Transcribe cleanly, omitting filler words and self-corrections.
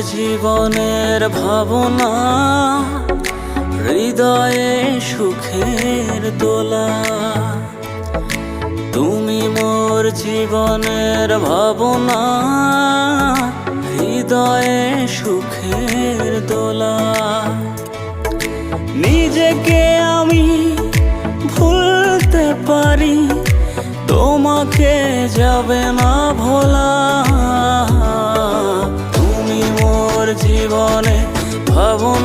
জীবনের ভাবনা, হৃদয়ে সুখের দোলা। তুমি মোর জীবনের ভাবনা, হৃদয়ে সুখের দোলা। নিজেকে আমি ভুলতে পারি, তোমাকে যাবে না ভোলা। তুমি মোর জীবনে ভাবনা।